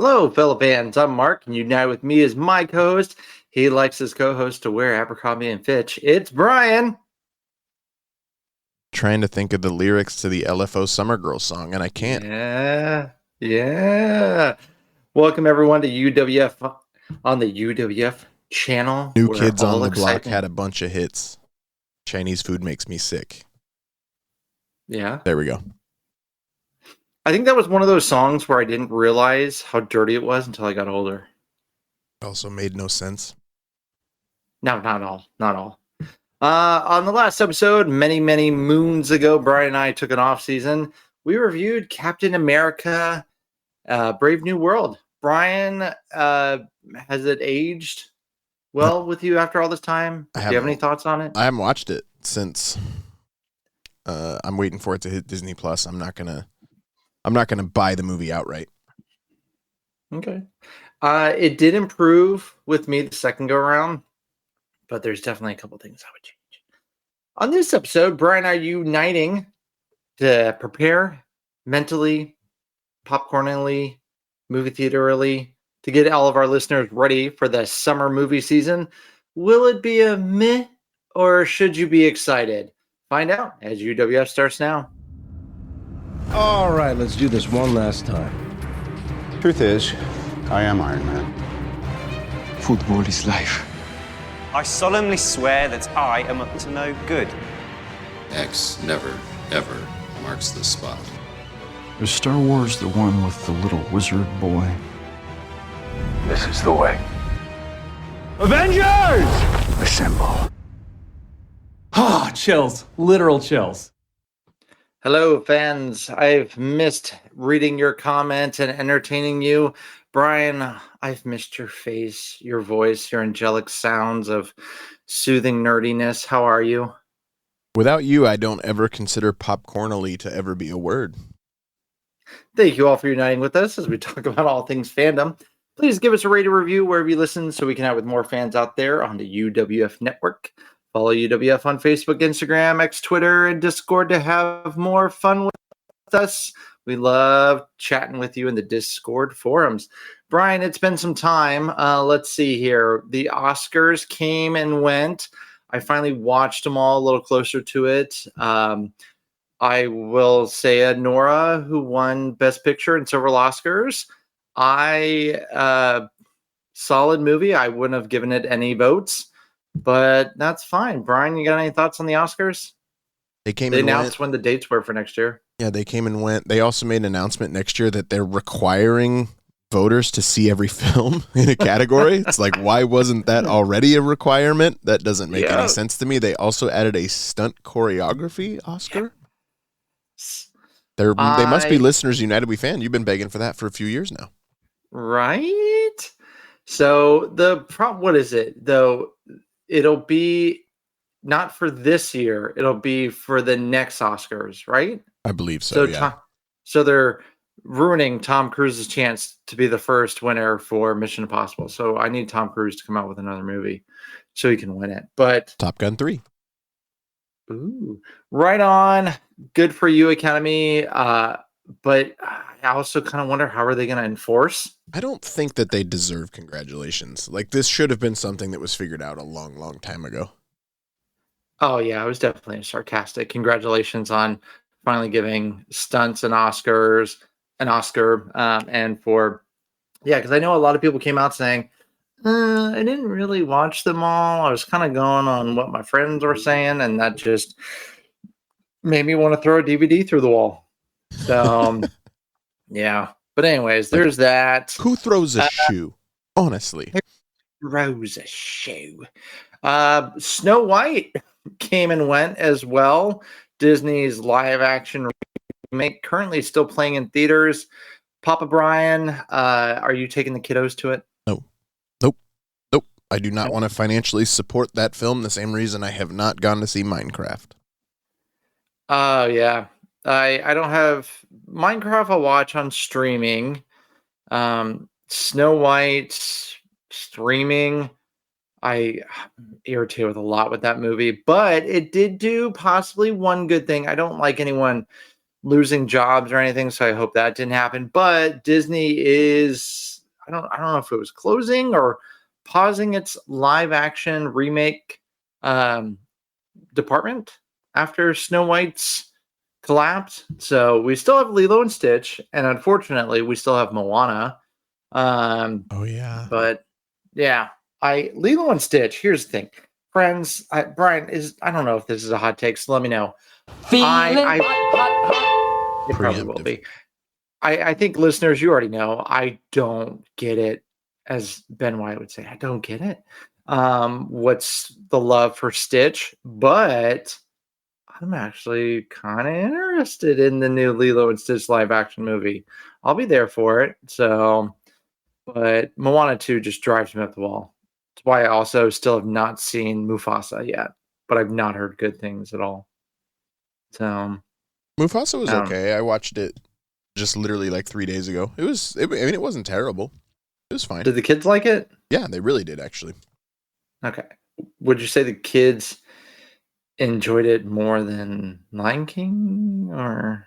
Hello, fellow fans. I'm Mark, and unite with me is my co-host. He likes his co-host to wear Abercrombie and Fitch. It's Bryan. Trying to think of the lyrics to the LFO Summer Girl song, and I can't. Yeah. Welcome everyone to UWF on the UWF channel. New Kids on the Block had a bunch of hits. Chinese food makes me sick. Yeah. There we go. I think that was one of those songs where I didn't realize how dirty it was until I got older. Also made no sense. No, not all. Not all. On the last episode, many moons ago, Bryan and I took an off season. We reviewed Captain America, Brave New World. Bryan, has it aged well with you after all this time? Do you have any thoughts on it? I haven't watched it since. I'm waiting for it to hit Disney Plus. I'm not gonna buy the movie outright. Okay. It did improve with me the second go around, but there's definitely a couple things I would change. On this episode, Bryan and I are uniting to prepare mentally, popcornally, movie theaterly, to get all of our listeners ready for the summer movie season. Will it be a meh, or should you be excited? Find out as UWF starts now. All right, let's do this one last time. Truth is, I am Iron Man. Football is life. I solemnly swear that I am up to no good. X never, ever marks the spot. Is Star Wars the one with the little wizard boy? This is the way. Avengers! Assemble. Ah, chills. Literal chills. Hello, fans. I've missed reading your comments and entertaining you. Bryan, I've missed your face, your voice, your angelic sounds of soothing nerdiness. How are you? Without you, I don't ever consider popcornally to ever be a word. Thank you all for uniting with us as we talk about all things fandom. Please give us a rated review wherever you listen so we can have with more fans out there on the UWF network. Follow UWF on Facebook, Instagram, X, Twitter, and Discord to have more fun with us. We love chatting with you in the Discord forums. Bryan, it's been some time. Let's see here. The Oscars came and went. I finally watched them all a little closer to it. I will say Nora, who won Best Picture and several Oscars. Solid movie. I wouldn't have given it any votes, but that's fine. Bryan, you got any thoughts on the Oscars? They announced when the dates were for next year. Yeah, they came and went. They also made an announcement next year that they're requiring voters to see every film in a category. It's like, why wasn't that already a requirement? That doesn't make any sense to me. They also added a stunt choreography Oscar. They must be listeners United We Fan. You've been begging for that for a few years now. Right? So the problem, what is it though? It'll be not for this year. It'll be for the next Oscars, right? I believe so. Yeah. So they're ruining Tom Cruise's chance to be the first winner for Mission Impossible. So I need Tom Cruise to come out with another movie so he can win it. But Top Gun 3. Ooh, right on. Good for you, Academy. But I also kind of wonder, how are they going to enforce? I don't think that they deserve congratulations. Like, this should have been something that was figured out a long time ago. Oh, yeah, it was definitely sarcastic. Congratulations on finally giving stunts and Oscars an Oscar. Because I know a lot of people came out saying, I didn't really watch them all. I was kind of going on what my friends were saying, and that just made me want to throw a DVD through the wall. So, yeah. But anyways, there's that. Who throws a shoe? Honestly. Throws a shoe. Snow White came and went as well. Disney's live action remake, currently still playing in theaters. Papa Bryan, are you taking the kiddos to it? Nope. I do not want to financially support that film. The same reason I have not gone to see Minecraft. Oh, yeah. I don't have Minecraft. I'll watch on streaming. Snow White streaming. I'm irritated with a lot with that movie, but it did do possibly one good thing. I don't like anyone losing jobs or anything, so I hope that didn't happen. But Disney is I don't know if it was closing or pausing its live action remake department after Snow White's collapse. So we still have Lilo and Stitch, and unfortunately, we still have Moana. Oh yeah. But yeah, Lilo and Stitch. Here's the thing, friends. Brian I don't know if this is a hot take, so let me know. It probably will be. I think listeners, you already know. I don't get it, as Ben White would say. I don't get it. What's the love for Stitch? But I'm actually kind of interested in the new Lilo and Stitch live action movie. I'll be there for it. So, but Moana 2 just drives me up the wall. That's why I also still have not seen Mufasa yet, but I've not heard good things at all. So, Mufasa was okay. I watched it just literally like 3 days ago. I mean, it wasn't terrible. It was fine. did the kids like it? Yeah, they really did actually. Okay. Would you say the kids enjoyed it more than Lion King, or?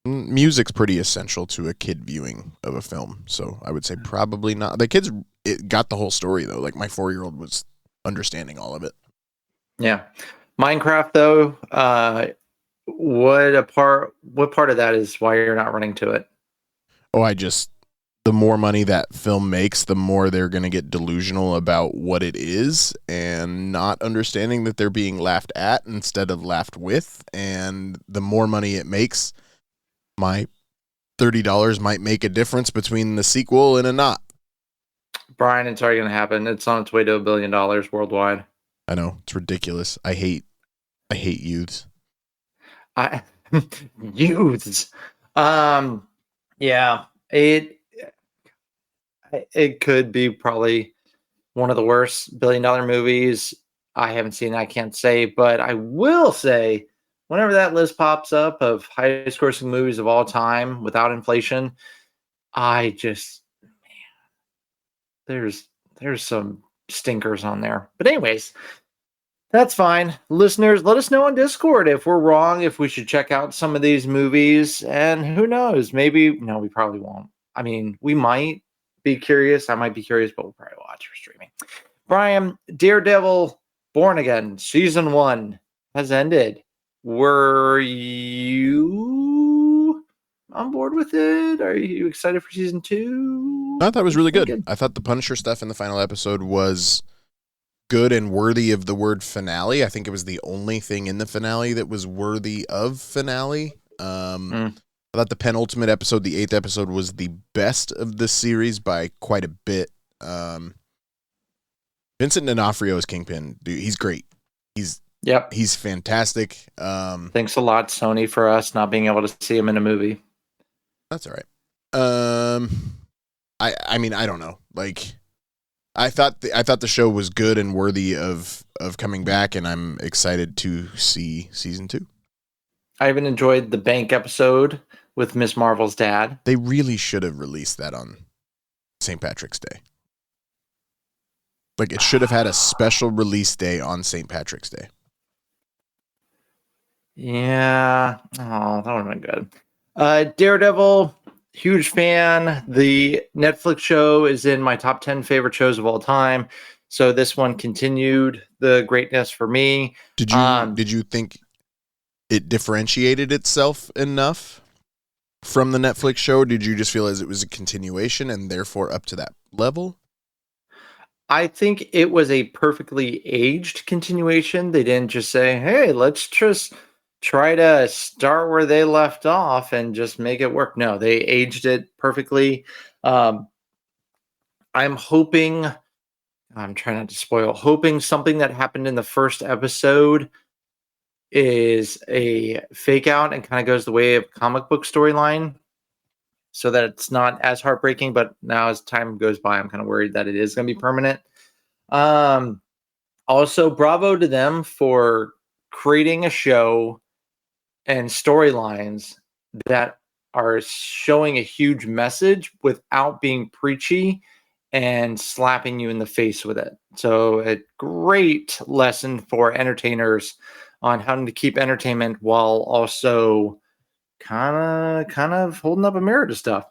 Music's pretty essential to a kid viewing of a film, so I would say probably not. The kids got the whole story though. Like my 4-year-old was understanding all of it. Yeah. Minecraft though, what part of that is why you're not running to it? Oh, the more money that film makes, the more they're going to get delusional about what it is and not understanding that they're being laughed at instead of laughed with. And the more money it makes, my $30 might make a difference between the sequel and a not. Brian, it's already going to happen. It's on its way to $1 billion worldwide. I know, it's ridiculous. I hate youths. Youths. Yeah, it could be probably one of the worst $1 billion movies. I haven't seen it, I can't say, but I will say whenever that list pops up of highest grossing movies of all time without inflation, there's some stinkers on there. But anyways, that's fine. Listeners, let us know on Discord if we're wrong, if we should check out some of these movies. And who knows? Maybe, no, we probably won't. I mean, we might be curious. I might be curious, but we'll probably watch for streaming. Brian, Daredevil Born Again, Season 1 has ended. Were you on board with it? Are you excited for Season 2? I thought it was really good. I thought the Punisher stuff in the final episode was good and worthy of the word finale. I think it was the only thing in the finale that was worthy of finale. I thought the penultimate episode, the 8th episode, was the best of the series by quite a bit. Vincent D'Onofrio as Kingpin, dude, he's great. He's fantastic. Thanks a lot, Sony, for us not being able to see him in a movie. That's all right. I mean, I don't know. Like, I thought the show was good and worthy of coming back, and I'm excited to see Season 2. I even enjoyed the bank episode with Miss Marvel's dad. They really should have released that on St. Patrick's Day. Like, it should have had a special release day on St. Patrick's Day. Yeah. Oh, that would have been good. Daredevil, huge fan. The Netflix show is in my top 10 favorite shows of all time. So this one continued the greatness for me. Did you think it differentiated itself enough from the Netflix show? Or did you just feel as it was a continuation and therefore up to that level? I think it was a perfectly aged continuation. They didn't just say, hey, let's just try to start where they left off and just make it work. No, they aged it perfectly. I'm hoping something that happened in the first episode is a fake out and kind of goes the way of comic book storyline, so that it's not as heartbreaking. But now as time goes by, I'm kind of worried that it is going to be permanent. Also, bravo to them for creating a show and storylines that are showing a huge message without being preachy and slapping you in the face with it. So a great lesson for entertainers on how to keep entertainment while also kind of holding up a mirror to stuff.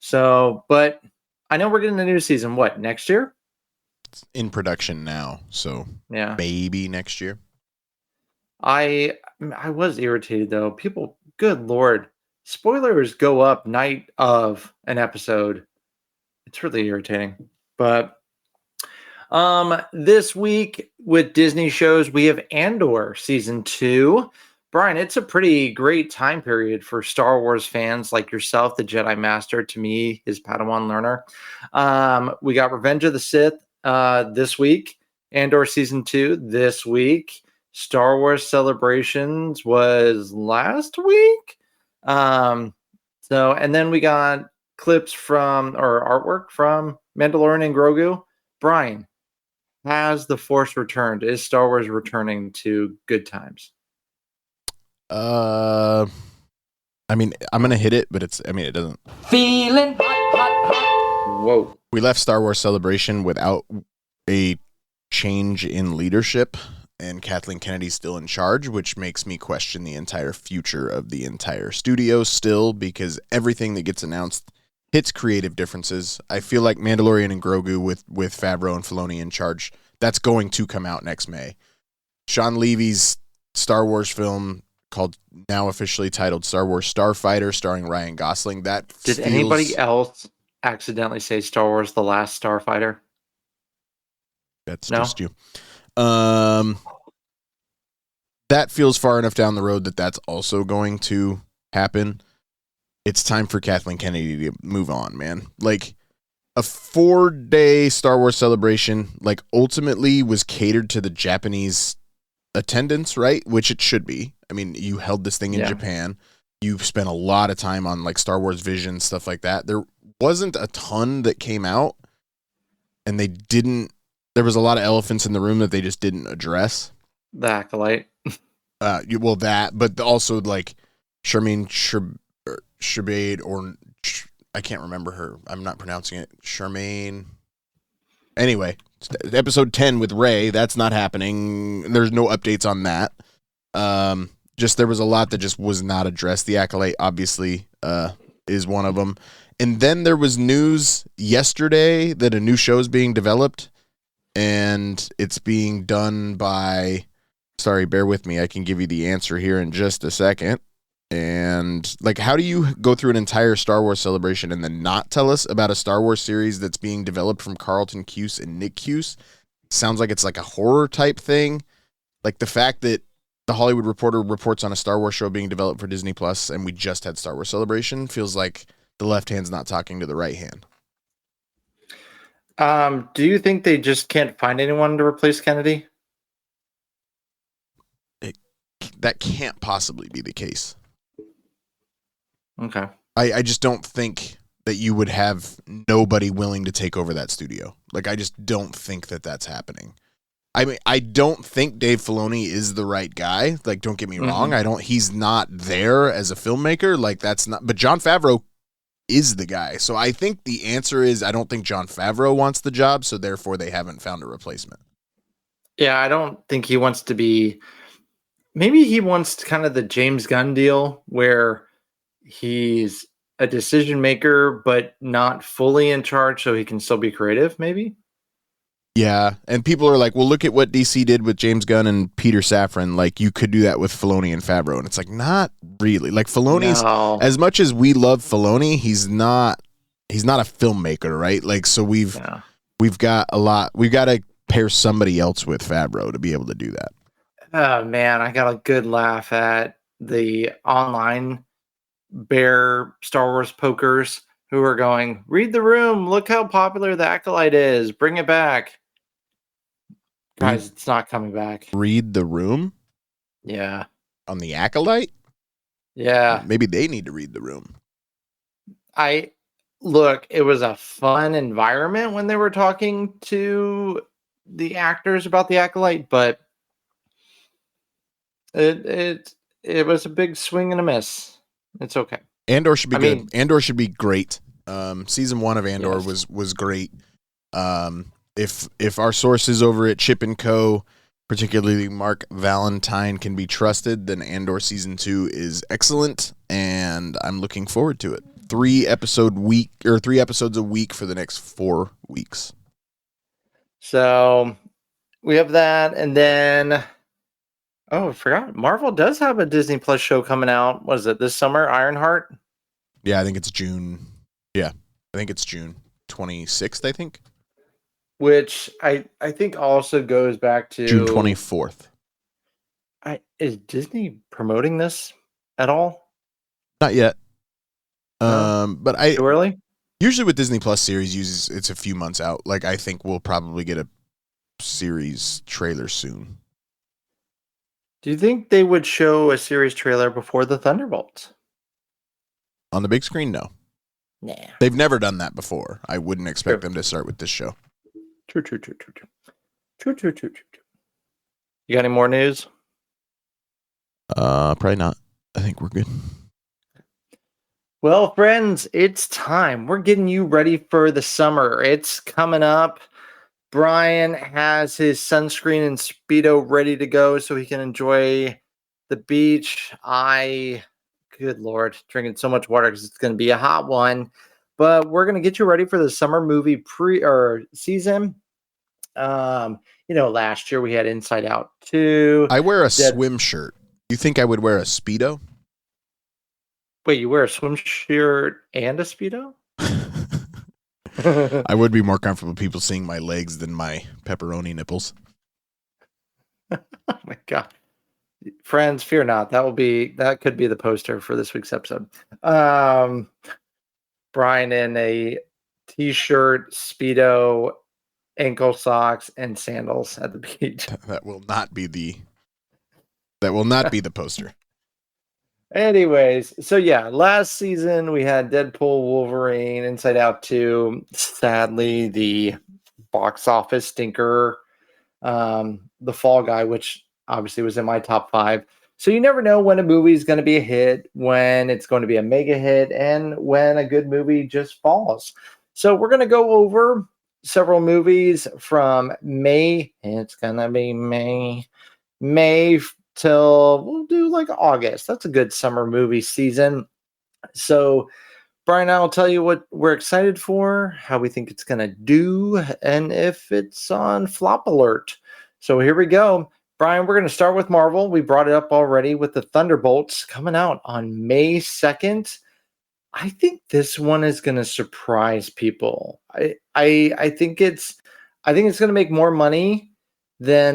So, but I know we're getting a new season. What, next year? It's in production now, so Yeah. maybe next year. I was irritated though. People, good lord, spoilers go up night of an episode. It's really irritating. But this week with Disney shows, we have Andor season 2. Brian, it's a pretty great time period for Star Wars fans like yourself, the Jedi Master, to me, his Padawan learner. We got Revenge of the Sith this week, Andor season 2 this week. Star Wars Celebrations was last week. And then we got clips from or artwork from Mandalorian and Grogu. Brian, has the Force returned? Is Star Wars returning to good times? I mean, I'm gonna hit it, but it doesn't. Feeling hot. Whoa. We left Star Wars Celebration without a change in leadership, and Kathleen Kennedy's still in charge, which makes me question the entire future of the entire studio still, because everything that gets announced hits creative differences. I feel like Mandalorian and Grogu with Favreau and Filoni in charge, that's going to come out next May. Sean Levy's Star Wars film called, now officially titled Star Wars Starfighter, starring Ryan Gosling. Did anybody else accidentally say Star Wars The Last Starfighter? That's No? just you. That feels far enough down the road that that's also going to happen. It's time for Kathleen Kennedy to move on, man. Like, a 4-day Star Wars Celebration, like, ultimately was catered to the Japanese attendance, right? Which it should be. I mean, you held this thing in Japan. You spent a lot of time on, like, Star Wars Vision, stuff like that. There wasn't a ton that came out, and there was a lot of elephants in the room that they just didn't address. The Acolyte. But also, like, Charmaine Shabade, or I can't remember her. I'm not pronouncing it. Charmaine. Anyway, episode 10 with Rey. That's not happening. There's no updates on that. Just there was a lot that just was not addressed. The Acolyte obviously is one of them. And then there was news yesterday that a new show is being developed, and it's being done by. Sorry, bear with me. I can give you the answer here in just a second. And, like, how do you go through an entire Star Wars Celebration and then not tell us about a Star Wars series that's being developed from Carlton Cuse and Nick Cuse? Sounds like it's like a horror type thing. Like, the fact that the Hollywood Reporter reports on a Star Wars show being developed for Disney Plus, and we just had Star Wars Celebration, feels like the left hand's not talking to the right hand. Do you think they just can't find anyone to replace Kennedy? That can't possibly be the case. Okay. I just don't think that you would have nobody willing to take over that studio. Like, I just don't think that that's happening. I mean, I don't think Dave Filoni is the right guy. Like, don't get me wrong. He's not there as a filmmaker. Like, that's not, but Jon Favreau is the guy. So I think the answer is, I don't think Jon Favreau wants the job. So therefore they haven't found a replacement. Yeah. I don't think he wants to be, maybe he wants kind of the James Gunn deal where he's a decision maker, but not fully in charge, so he can still be creative, maybe? Yeah, and people are like, well, look at what DC did with James Gunn and Peter Safran. Like, you could do that with Filoni and Favreau. And it's like, not really. Like, Filoni's, as much as we love Filoni, he's not a filmmaker, right? Like, so we've got to pair somebody else with Favreau to be able to do that. Oh, man, I got a good laugh at the online bear Star Wars pokers who are going, read the room, look how popular the Acolyte is, bring it back. Guys, it's not coming back. Read the room? Yeah. On the Acolyte? Yeah. Maybe they need to read the room. Look, it was a fun environment when they were talking to the actors about the Acolyte, but it was a big swing and a miss. It's okay. Andor should be good. Andor should be great. Season 1 of Andor was great. If our sources over at Chip & Co., particularly Mark Valentine, can be trusted, then Andor Season 2 is excellent, and I'm looking forward to it. 3 episodes a week for the next 4 weeks. So we have that, and then I forgot. Marvel does have a Disney Plus show coming out. What is it this summer? Ironheart. Yeah, I think it's June. Yeah, I think it's June 26th. I think Which I think also goes back to June 24th. Is Disney promoting this at all? Not yet. No? But Too early? usually with Disney Plus series, it's a few months out. Like I think we'll probably get a series trailer soon. Do you think they would show a series trailer before the Thunderbolts? On the big screen, no. Nah. They've never done that before. I wouldn't expect them to start with this show. True. You got any more news? Probably not. I think we're good. Well, friends, it's time. We're getting you ready for the summer. It's coming up. Bryan has his sunscreen and Speedo ready to go so he can enjoy the beach. Good Lord, drinking so much water because it's going to be a hot one. But we're going to get you ready for the summer movie season. Last year we had Inside Out 2. I wear a swim shirt. You think I would wear a Speedo? Wait, you wear a swim shirt and a Speedo? I would be more comfortable with people seeing my legs than my pepperoni nipples. Oh my God. Friends, fear not. That could be the poster for this week's episode. Bryan in a t-shirt, Speedo, ankle socks, and sandals at the beach. That will not be the poster. Anyways, so yeah, last season we had Deadpool, Wolverine, Inside Out 2. Sadly, the box office stinker, The Fall Guy, which obviously was in my top 5. So you never know when a movie is going to be a hit, when it's going to be a mega hit, and when a good movie just falls. So we're going to go over several movies from May. It's going to be May till we'll do like August. That's a good summer movie season. So Bryan, I'll tell you what we're excited for, how we think it's going to do, and if it's on flop alert. So here we go. Bryan, we're going to start with Marvel. We brought it up already with the Thunderbolts coming out on May 2nd. I think this one is going to surprise people. I think it's going to make more money than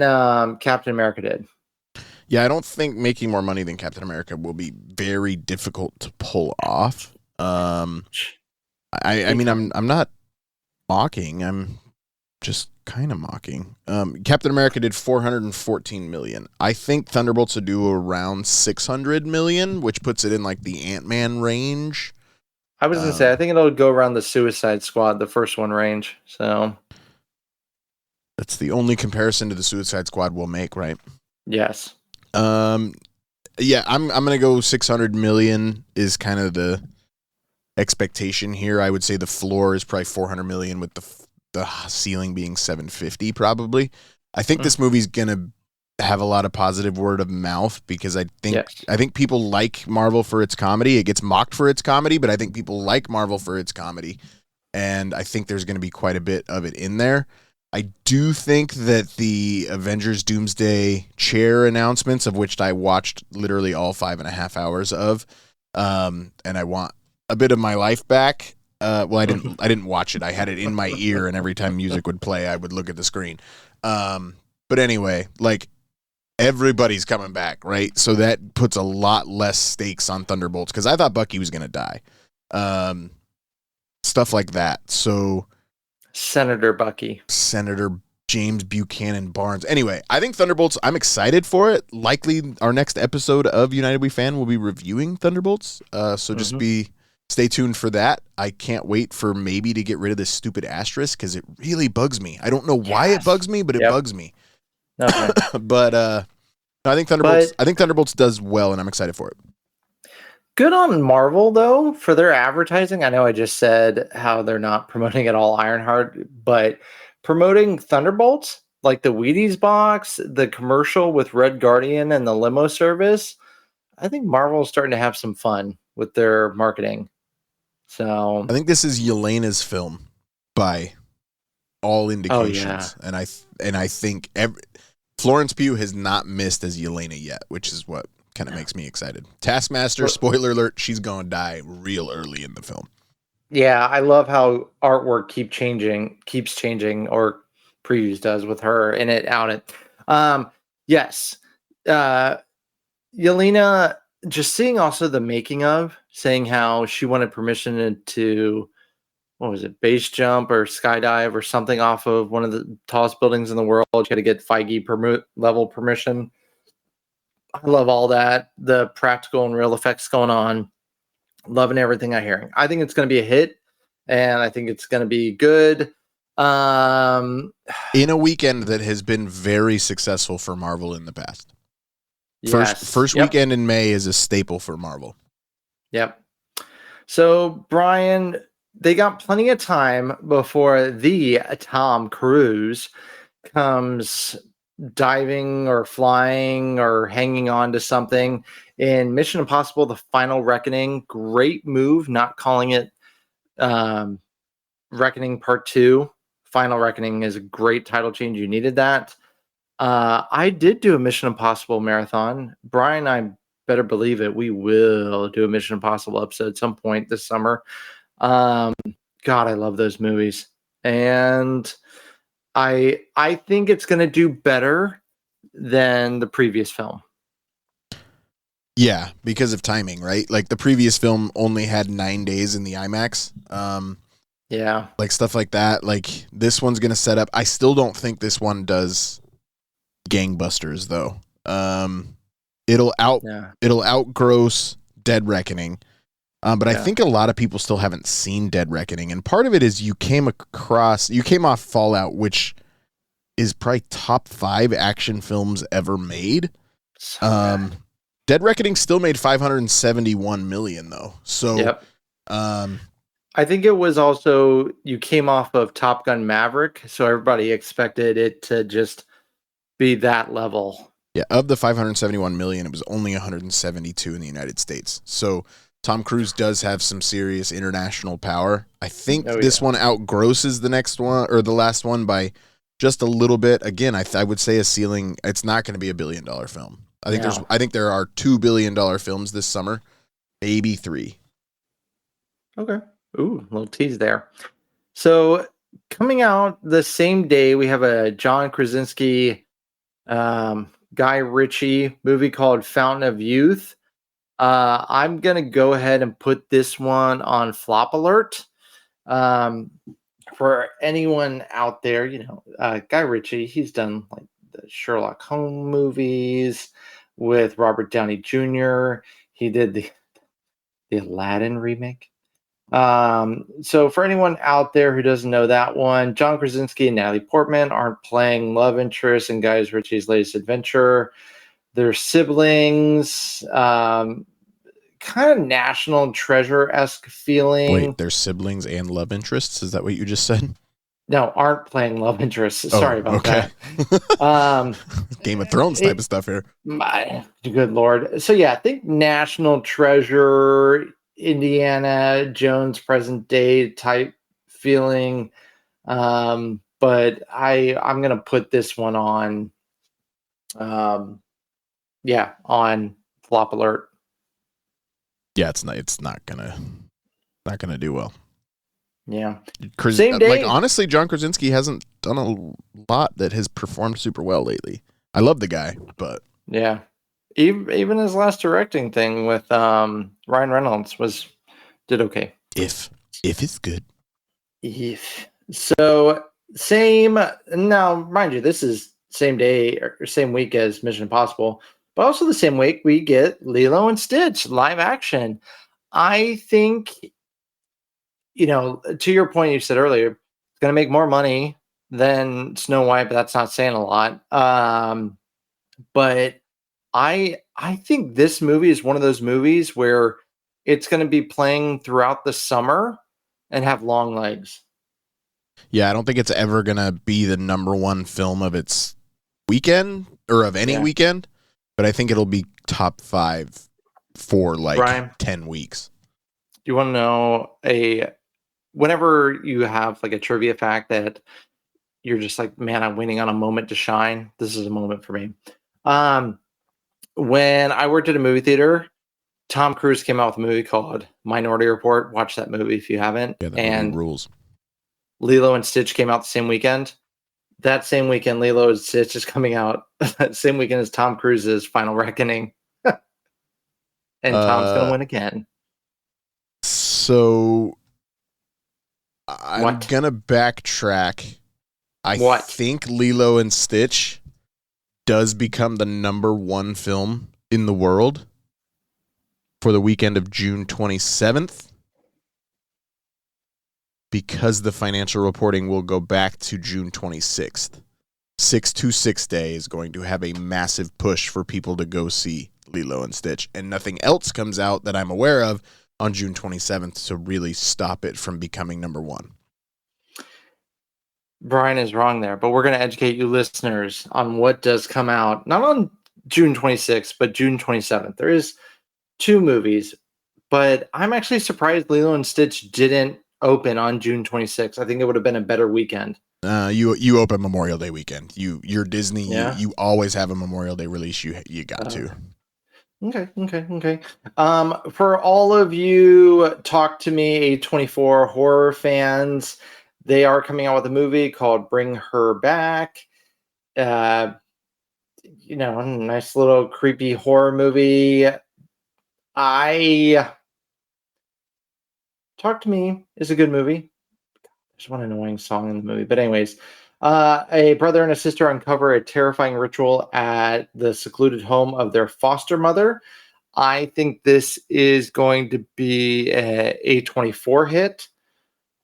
Captain America did. Yeah, I don't think making more money than Captain America will be very difficult to pull off. I mean, I'm not mocking. I'm just kind of mocking. Captain America did 414 million. I think Thunderbolts will do around 600 million, which puts it in like the Ant-Man range. I was going to say, I think it'll go around the Suicide Squad, the first one range. So that's the only comparison to the Suicide Squad we'll make, right? Yes. Yeah, I'm gonna go 600 million is kind of the expectation here. I would say the floor is probably 400 million with the ceiling being 750 probably. I think this movie's gonna have a lot of positive word of mouth because I think people like Marvel for its comedy. It gets mocked for its comedy, but I think people like Marvel for its comedy, and I think there's gonna be quite a bit of it in there. I do think that the Avengers Doomsday chair announcements, of which I watched literally all 5.5 hours of, and I want a bit of my life back. Well, I didn't watch it. I had it in my ear, and every time music would play, I would look at the screen. But anyway, like everybody's coming back, right? So that puts a lot less stakes on Thunderbolts because I thought Bucky was gonna die. Stuff like that. So. Senator Bucky. Senator James Buchanan Barnes. Anyway, I think Thunderbolts, I'm excited for it. Likely our next episode of United We Fan will be reviewing Thunderbolts. So just stay tuned for that. I can't wait for maybe to get rid of this stupid asterisk because it really bugs me. I don't know why it bugs me, but it bugs me. Okay. But I think Thunderbolts does well, and I'm excited for it. Good on Marvel, though, for their advertising. I know I just said how they're not promoting at all Ironheart, but promoting Thunderbolts, like the Wheaties box, the commercial with Red Guardian and the limo service, I think Marvel is starting to have some fun with their marketing. So I think this is Yelena's film by all indications, and I think Florence Pugh has not missed as Yelena yet, which is what kind of makes me excited. Taskmaster, spoiler alert, she's gonna die real early in the film. Yeah, I love how artwork keeps changing, or previews does with her in it, out it. Yes. Yelena, just seeing also the making of, saying how she wanted permission to, what was it, base jump or skydive or something off of one of the tallest buildings in the world. She had to get Feige level permission. I love all that, the practical and real effects going on. Loving everything I'm hearing. I think it's going to be a hit, and I think it's going to be good. In a weekend that has been very successful for Marvel in the past. First weekend in May is a staple for Marvel. Yep. So, Brian, they got plenty of time before the Tom Cruise comes diving or flying or hanging on to something in Mission Impossible: The Final Reckoning. Great move, not calling it Reckoning Part 2. Final Reckoning is a great title change. You needed that. I did do a Mission Impossible marathon. Brian, I better believe it, we will do a Mission Impossible episode at some point this summer. God, I love those movies. And I think it's going to do better than the previous film. Yeah, because of timing, right? Like the previous film only had 9 days in the IMAX. Yeah. Like stuff like that. Like this one's going to set up. I still don't think this one does gangbusters though. It'll outgross Dead Reckoning. But I think a lot of people still haven't seen Dead Reckoning, and part of it is you came off Fallout, which is probably top 5 action films ever made. Dead Reckoning still made $571 million though. So I think it was also, you came off of Top Gun Maverick, so everybody expected it to just be that level. Yeah, of the 571 million, it was only 172 in the United States. So Tom Cruise does have some serious international power. I think this one outgrosses the next one or the last one by just a little bit. Again, I would say a ceiling. It's not going to be $1 billion film. I think there are $2 billion films this summer, maybe 3. Okay. Ooh, a little tease there. So coming out the same day, we have a John Krasinski, Guy Ritchie movie called Fountain of Youth. I'm going to go ahead and put this one on flop alert. For anyone out there, Guy Ritchie, he's done like the Sherlock Holmes movies with Robert Downey Jr. He did the Aladdin remake. So for anyone out there who doesn't know that one, John Krasinski and Natalie Portman aren't playing love interest in Guy Ritchie's latest adventure. They're siblings, kind of National Treasure-esque feeling. Wait, they're siblings and love interests? Is that what you just said? No, aren't playing love interests. Sorry about that. Game of Thrones type of stuff here. My good Lord. So yeah, I think National Treasure, Indiana Jones present day type feeling. But I'm going to put this one on, on flop alert. Yeah, it's not gonna do well. Yeah. Same day. Like honestly, John Krasinski hasn't done a lot that has performed super well lately. I love the guy, but yeah, even his last directing thing with Ryan Reynolds did okay. If it's good. So same now, mind you, this is same day or same week as Mission Impossible. But also the same week, we get Lilo and Stitch live action. I think, to your point you said earlier, it's going to make more money than Snow White, but that's not saying a lot. But I think this movie is one of those movies where it's going to be playing throughout the summer and have long legs. Yeah, I don't think it's ever going to be the number one film of its weekend or of any weekend. But I think it'll be top 5 for like Brian, 10 weeks. you want to know whenever you have like a trivia fact that you're just like, man, I'm waiting on a moment to shine. This is a moment for me. When I worked at a movie theater, Tom Cruise came out with a movie called Minority Report. Watch that movie if you haven't. Yeah, that and movie rules. Lilo and Stitch came out the same weekend. That same weekend, Lilo and Stitch is coming out. That same weekend as Tom Cruise's Final Reckoning. And Tom's going to win again. So I'm What? going to backtrack. I What? think Lilo and Stitch does become the number one film in the world for the weekend of June 27th. Because the financial reporting will go back to June 26th. 626 Day is going to have a massive push for people to go see Lilo and Stitch, and nothing else comes out that I'm aware of on June 27th to really stop it from becoming number one. Brian is wrong there, but we're going to educate you listeners on what does come out, not on June 26th, but June 27th. There is 2 movies, but I'm actually surprised Lilo and Stitch didn't open on June 26th. I think it would have been a better weekend. You open Memorial Day weekend. You're Disney. Yeah. You always have a Memorial Day release. You got to. Okay. For all of you Talk to Me A24 horror fans, they are coming out with a movie called Bring Her Back. A nice little creepy horror movie. Talk to Me is a good movie. There's one annoying song in the movie. But anyways, a brother and a sister uncover a terrifying ritual at the secluded home of their foster mother. I think this is going to be a A24 hit.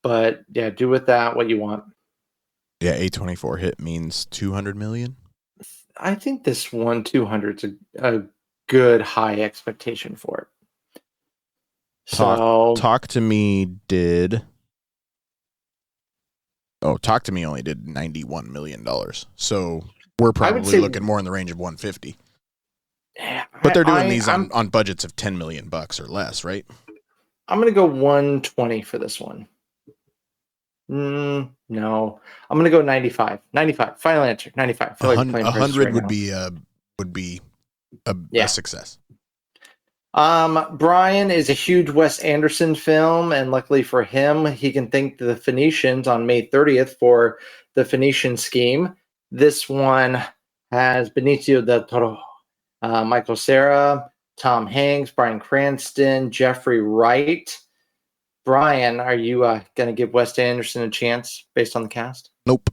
But yeah, do with that what you want. Yeah, A24 hit means 200 million. I think this one 200 is a good high expectation for it. Talk to Me did. Oh, Talk to Me only did $91 million. So we're probably looking more in the range of 150. But they're doing these on budgets of $10 million or less, right? I'm going to go 120 for this one. No, I'm going to go 95. 95. Final answer. 95. I feel like 100 would be a success. Brian is a huge Wes Anderson film, and luckily for him, he can thank the Phoenicians on May 30th for the Phoenician Scheme. This one has Benicio del Toro, Michael Cera, Tom Hanks, Bryan Cranston, Jeffrey Wright. Brian, are you going to give Wes Anderson a chance based on the cast? Nope.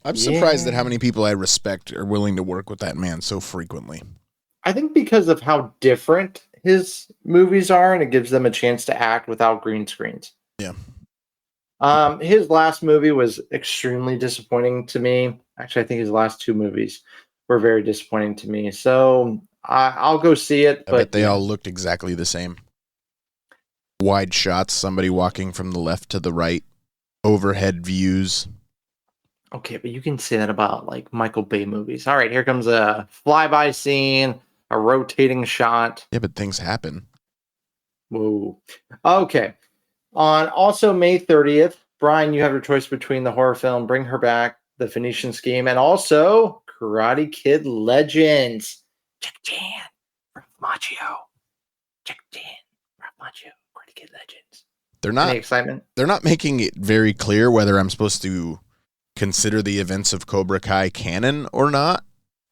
I'm surprised at how many people I respect are willing to work with that man so frequently. I think because of how different his movies are, and it gives them a chance to act without green screens. Yeah. His last movie was extremely disappointing to me. Actually, I think his last 2 movies were very disappointing to me. So I'll go see it. But they all looked exactly the same. Wide shots, somebody walking from the left to the right, overhead views. Okay, but you can say that about like Michael Bay movies. All right, here comes a flyby scene, a rotating shot. Yeah, but things happen. Whoa. Okay. On also May 30th, Brian, you have your choice between the horror film Bring Her Back, The Phoenician Scheme, and also Karate Kid Legends. Jack Chan, Ralph Macchio. Jack Chan, Ralph Macchio, Karate Kid Legends. Any excitement? They're not making it very clear whether I'm supposed to consider the events of Cobra Kai canon or not.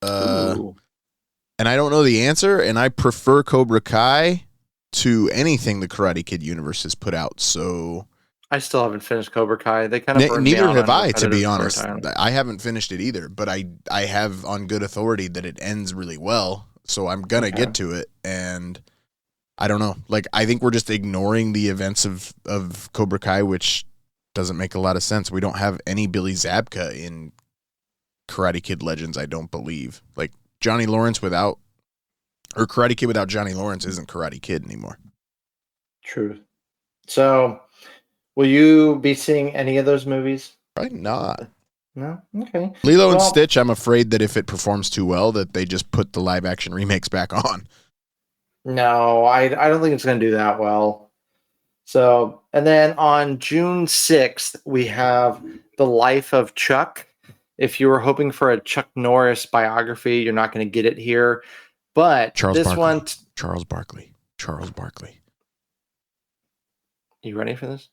And I don't know the answer, and I prefer Cobra Kai to anything the Karate Kid universe has put out. So I still haven't finished Cobra Kai. They kind of neither have I, to be honest. I haven't finished it either, but I have on good authority that it ends really well. So I'm gonna get to it, and I don't know. Like, I think we're just ignoring the events of Cobra Kai, which doesn't make a lot of sense. We don't have any Billy Zabka in Karate Kid Legends, I don't believe. Like, Johnny Lawrence without, or Karate Kid without Johnny Lawrence isn't Karate Kid anymore. True. So, will you be seeing any of those movies? Probably not. No? Okay. Lilo and Stitch, I'm afraid that if it performs too well, that they just put the live action remakes back on. No, I don't think it's going to do that well. So, and then on June 6th, we have The Life of Chuck. If you were hoping for a Chuck Norris biography, you're not going to get it here. But Charles this Barkley. one, Charles Barkley. Charles Barkley. you ready for this?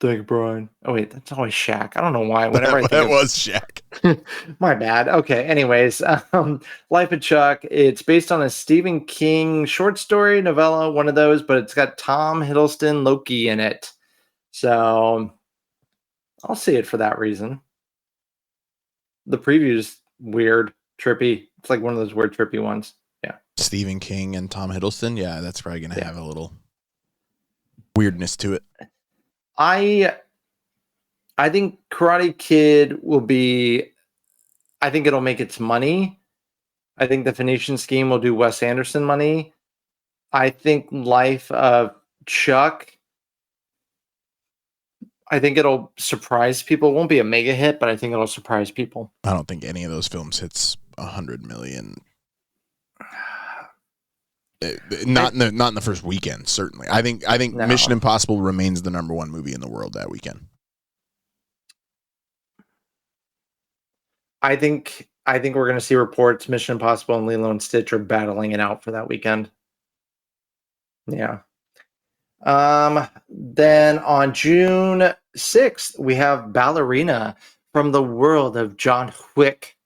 Thank you, Brian. Oh wait, that's always Shaq. I don't know why. Whenever I think That of, was Shaq. my bad. Okay. Anyways, Life of Chuck. It's based on a Stephen King short story novella, one of those, but it's got Tom Hiddleston Loki in it. So I'll see it for that reason. The preview's weird, trippy. It's like one of those weird, trippy ones. Yeah. Stephen King and Tom Hiddleston. Yeah, that's probably going to have a little weirdness to it. I think Karate Kid will be. I think it'll make its money. I think the Phoenician Scheme will do Wes Anderson money. I think Life of Chuck. I think it'll surprise people. It won't be a mega hit, but I think it'll surprise people. I don't think any of those films hits 100 million. Not in the first weekend, certainly. I think No. Mission Impossible remains the number one movie in the world that weekend. I think we're going to see reports Mission Impossible and Lilo and Stitch are battling it out for that weekend. Yeah. Then on June 6th, we have Ballerina from the world of John Wick.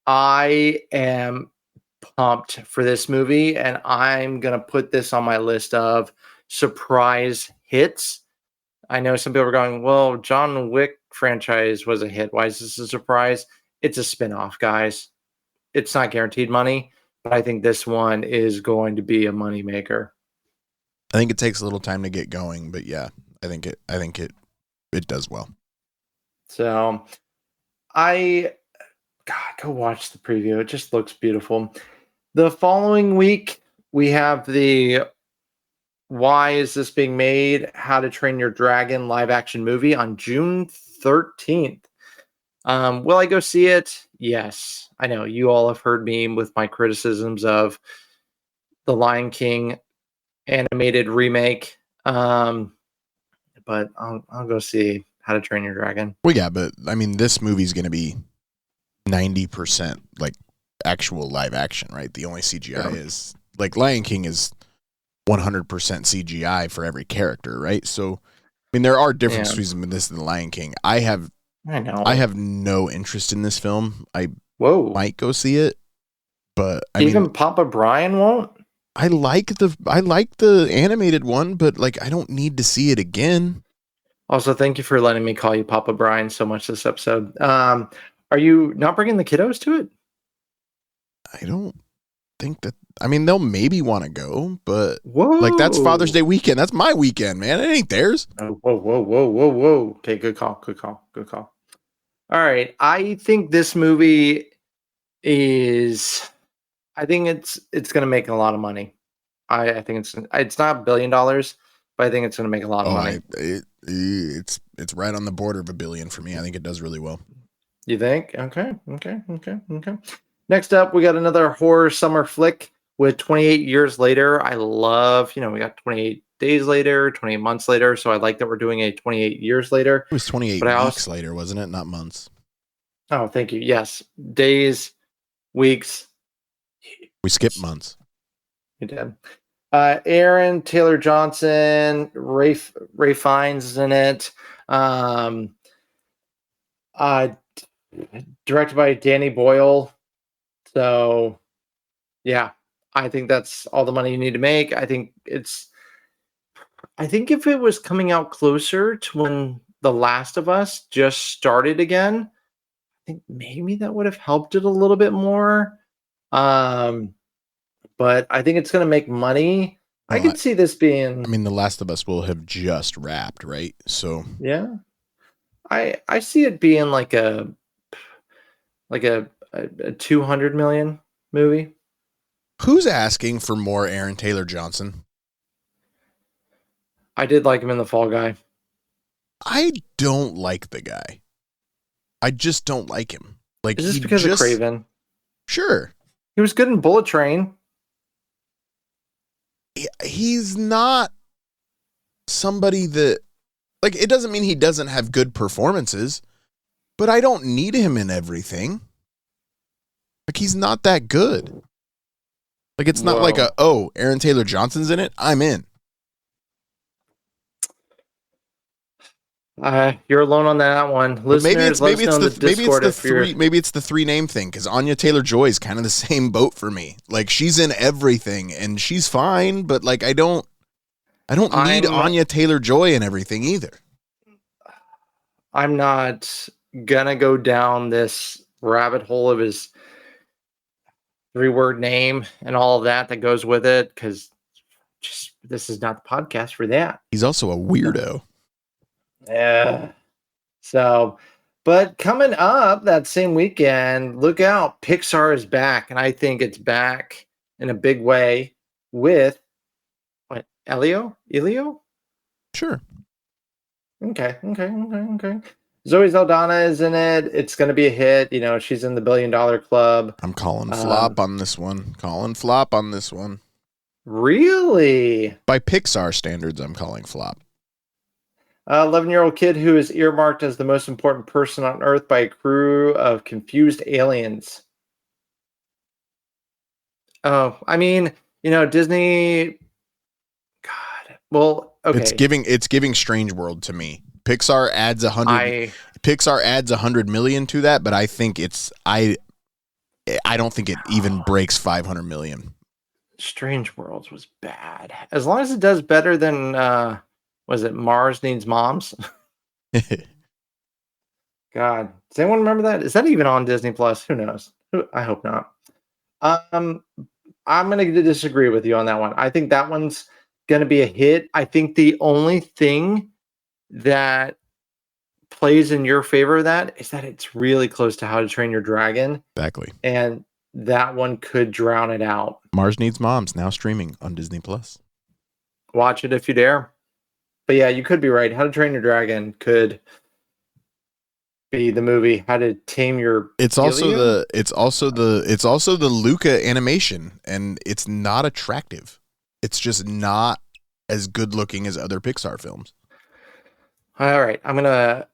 I am pumped for this movie, and I'm going to put this on my list of surprise hits. I know some people are going, well, John Wick franchise was a hit. Why is this a surprise? It's a spinoff, guys. It's not guaranteed money, but I think this one is going to be a moneymaker. I think it takes a little time to get going, but yeah, I think it does well. So go watch the preview. It just looks beautiful. The following week, we have the Why Is This Being Made? How to Train Your Dragon live action movie on June 13th. Will I go see it? Yes. I know you all have heard me with my criticisms of the Lion King animated remake. But I'll go see How to Train Your Dragon. Well, yeah, but I mean, this movie's going to be 90% like actual live action, right? The only CGI is like Lion King is 100% CGI for every character, right? So, I mean, there are differences between this and the Lion King. I know. I have no interest in this film. I might go see it, but I mean, Papa Brian won't. I like the animated one, but like I don't need to see it again. Also, thank you for letting me call you Papa Brian so much this episode. Are you not bringing the kiddos to it? I don't think that. I mean, they'll maybe want to go, but like that's Father's Day weekend. That's my weekend, man. It ain't theirs. Oh, whoa. Okay, good call. All right, I think this movie is. I think it's going to make a lot of money. I think it's not $1 billion, but I think it's going to make a lot of money. It's right on the border of $1 billion for me. I think it does really well. You think? Okay. Next up, we got another horror summer flick with 28 Years Later. I love, we got 28 days later, 28 months later. So I like that we're doing a 28 years later. It was 28 weeks later, wasn't it? Not months. Oh, thank you. Yes. Days, weeks. We skipped months. You did. Aaron Taylor Johnson, Ray Fiennes is in it. Directed by Danny Boyle. So, yeah, I think that's all the money you need to make. I think if it was coming out closer to when The Last of Us just started again, I think maybe that would have helped it a little bit more. But I think it's going to make money. I could see this being. I mean, The Last of Us will have just wrapped, right? So yeah, I see it being like a 200 million movie. Who's asking for more Aaron Taylor Johnson? I did like him in The Fall Guy. I don't like the guy. I just don't like him. Like, is this because of Craven? Sure. He was good in Bullet Train. He's not somebody that, like, it doesn't mean he doesn't have good performances, but I don't need him in everything. Like, he's not that good. Like, it's not like Aaron Taylor Johnson's in it, I'm in. You're alone on that one. Listeners, maybe it's the three name thing, because Anya Taylor-Joy is kind of the same boat for me. Like, she's in everything and she's fine, but like I don't need Anya Taylor-Joy in everything either. I'm not gonna go down this rabbit hole of his 3-word name and all of that goes with it, because this is not the podcast for that. He's also a weirdo. Yeah. So, but coming up that same weekend, look out, Pixar is back, and I think it's back in a big way with Elio? Sure. Okay. Zoe Saldana is in it. It's going to be a hit. You know, she's in the $1 billion club. I'm calling flop on this one. Really? By Pixar standards, I'm calling flop. 11-year-old kid who is earmarked as the most important person on Earth by a crew of confused aliens. Oh, I mean, you know, Disney. God, well, okay. It's giving Strange World to me. Pixar adds $100 million to that, but I think I don't think it even breaks 500 million. Strange Worlds was bad. As long as it does better than was it Mars Needs Moms? God, does anyone remember that? Is that even on Disney Plus? Who knows? I hope not. I'm going to disagree with you on that one. I think that one's going to be a hit. I think the only thing that plays in your favor of that is that it's really close to How to Train Your Dragon. Exactly. And that one could drown it out. Mars Needs Moms, now streaming on Disney Plus. Watch it if you dare. But yeah, you could be right. How to Train Your Dragon could be the movie. How to Tame Your It's also the Luca animation, and it's not attractive. It's just not as good looking as other Pixar films. All right, I'm gonna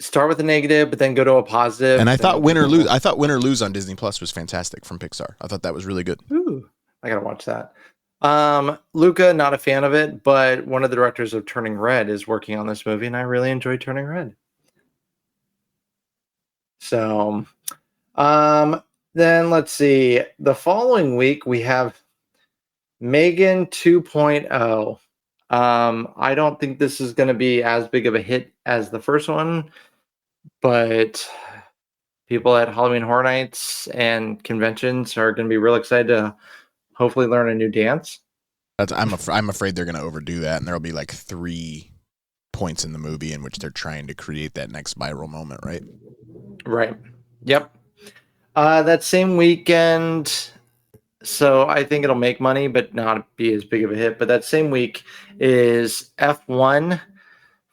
start with a negative, but then go to a positive. And I thought Win or Lose on Disney Plus was fantastic from Pixar. I thought that was really good. Ooh, I gotta watch that. Luca, not a fan of it, but one of the directors of Turning Red is working on this movie, and I really enjoyed Turning Red. So, then let's see. The following week we have Megan 2.0. I don't think this is going to be as big of a hit as the first one, but people at Halloween Horror Nights and conventions are going to be real excited to hopefully learn a new dance. I'm afraid they're going to overdo that, and there'll be like 3 points in the movie in which they're trying to create that next viral moment, right? Right. Yep. That same weekend, so I think it'll make money, but not be as big of a hit. But that same week is F1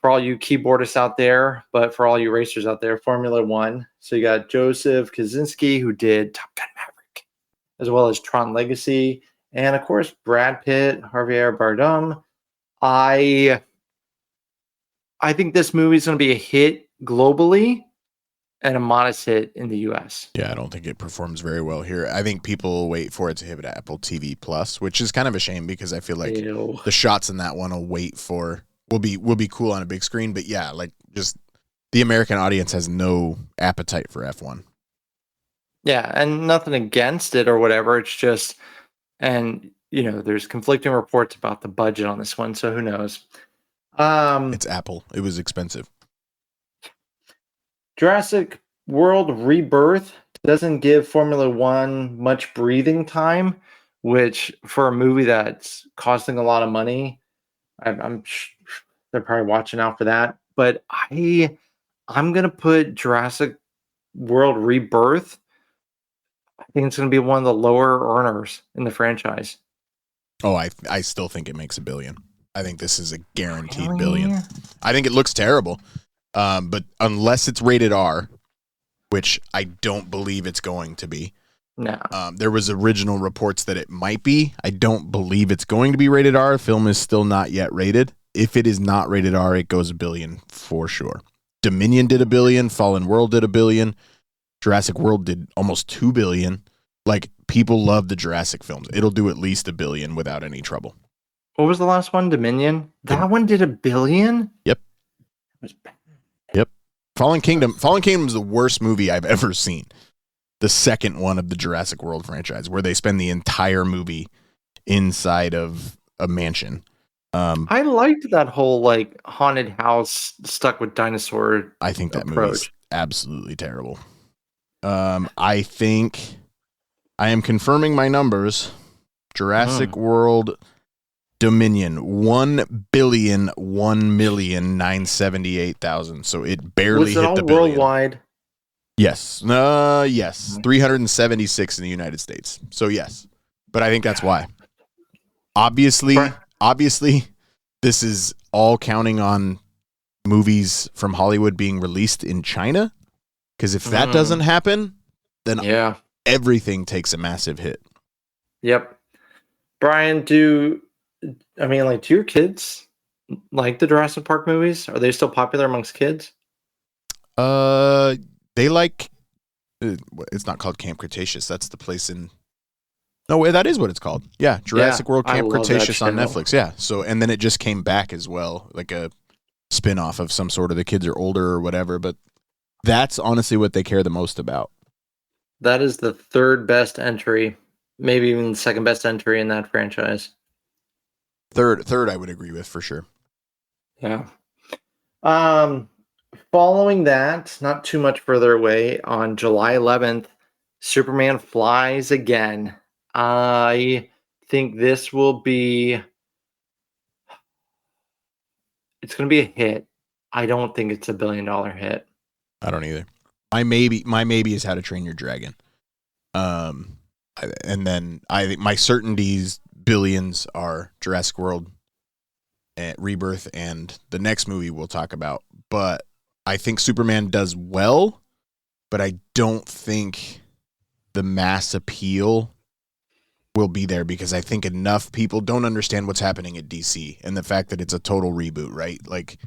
for all you keyboardists out there, but for all you racers out there, Formula One. So you got Joseph Kosinski, who did Top Gun Maverick, as well as Tron Legacy, and of course Brad Pitt, Javier Bardem. I think this movie is going to be a hit globally and a modest hit in the U.S. Yeah, I don't think it performs very well here. I think people will wait for it to hit Apple TV Plus, which is kind of a shame because I feel like the shots in that one will be cool on a big screen. But yeah, like just the American audience has no appetite for F1. Yeah, and nothing against it or whatever. It's just, and you know, there's conflicting reports about the budget on this one, so who knows? It's Apple. It was expensive. Jurassic World Rebirth doesn't give Formula One much breathing time, which for a movie that's costing a lot of money, they're probably watching out for that. But I'm gonna put Jurassic World Rebirth. I think it's gonna be one of the lower earners in the franchise. Oh, I still think it makes $1 billion. I think this is a guaranteed $1 billion. I think it looks terrible. But unless it's rated R, which I don't believe it's going to be. No. There was original reports that it might be. I don't believe it's going to be rated R. Film is still not yet rated. if it is not rated R, it goes $1 billion for sure. Dominion did $1 billion. Fallen World did $1 billion. Jurassic World did almost $2 billion. Like, people love the Jurassic films. It'll do at least $1 billion without any trouble. What was the last one? Dominion? That one did $1 billion? Yep. It was bad. Yep. Fallen Kingdom is the worst movie I've ever seen. The second one of the Jurassic World franchise, where they spend the entire movie inside of a mansion. I liked that whole like haunted house stuck with dinosaur. I think that approach. movie's absolutely terrible. I think I am confirming my numbers. Jurassic World Dominion, 1,001,978,000. So it barely Was it hit all the billion. worldwide? Yes. Yes. 376 in the United States. So yes. But I think that's why. Obviously, this is all counting on movies from Hollywood being released in China. Because if that doesn't happen, then everything takes a massive hit. Yep. Brian, do your kids like the Jurassic Park movies? Are they still popular amongst kids? They like, it's not called Camp Cretaceous. That's the place in, no, that is what it's called. Yeah, Jurassic World Camp Cretaceous on Netflix. Yeah. So, and then it just came back as well, like a spin-off of some sort of, the kids are older or whatever, but that's honestly what they care the most about. That is the third best entry, maybe even the second best entry in that franchise. Third I would agree with for sure. Yeah. Following that, not too much further away, on July 11th, Superman flies again. I think this will be, it's going to be a hit. I don't think it's $1 billion hit. I don't either. My maybe is How to Train Your Dragon. And then I think my certainties billions are Jurassic World, Rebirth, and the next movie we'll talk about. But I think Superman does well, but I don't think the mass appeal will be there because I think enough people don't understand what's happening at DC and the fact that it's a total reboot, right? Like,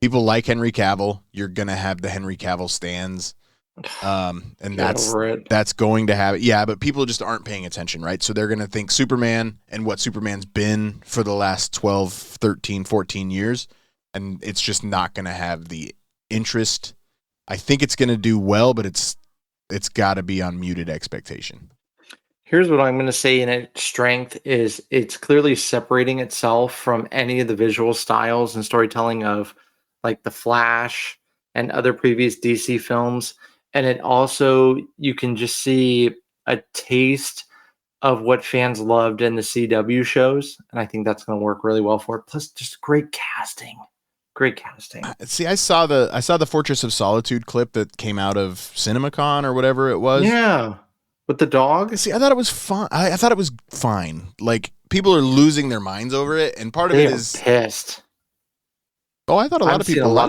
people like Henry Cavill. You're going to have the Henry Cavill stands. And that's going to have it. Yeah, but people just aren't paying attention, right? So they're going to think Superman and what Superman's been for the last 12, 13, 14 years. And it's just not going to have the interest. I think it's going to do well, but it's got to be on muted expectation. Here's what I'm going to say in its strength is it's clearly separating itself from any of the visual styles and storytelling of like The Flash and other previous DC films. And it also, you can just see a taste of what fans loved in the CW shows. And I think that's going to work really well for it. Plus, just great casting. Great casting. See, I saw the Fortress of Solitude clip that came out of CinemaCon or whatever it was. Yeah. With the dog? See, I thought it was fun. I thought it was fine. Like, people are losing their minds over it. And part of it is pissed. Oh, I thought a lot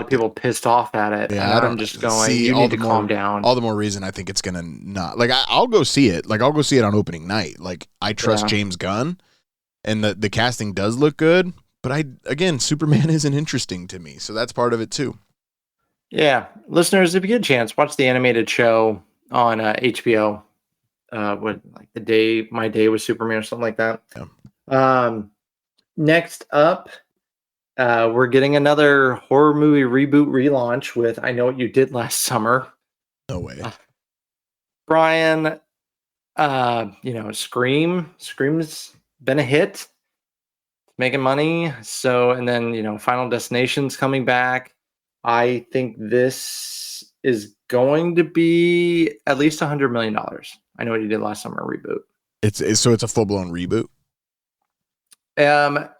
of people pissed off at it. Yeah, I'm just going, you need to calm down. All the more reason I think it's going to not. Like, I'll go see it. Like, I'll go see it on opening night. Like, I trust James Gunn, and the casting does look good. But Superman isn't interesting to me. So that's part of it, too. Yeah. Listeners, if you get a chance, watch the animated show on HBO. My Day with Superman or something like that. Yeah. Next up, we're getting another horror movie reboot relaunch with I Know What You Did Last Summer. No way. Brian, Scream's been a hit. Making money. So, and then, Final Destination's coming back. I think this is going to be at least $100 million. I Know What You Did Last Summer reboot. It's a full-blown reboot.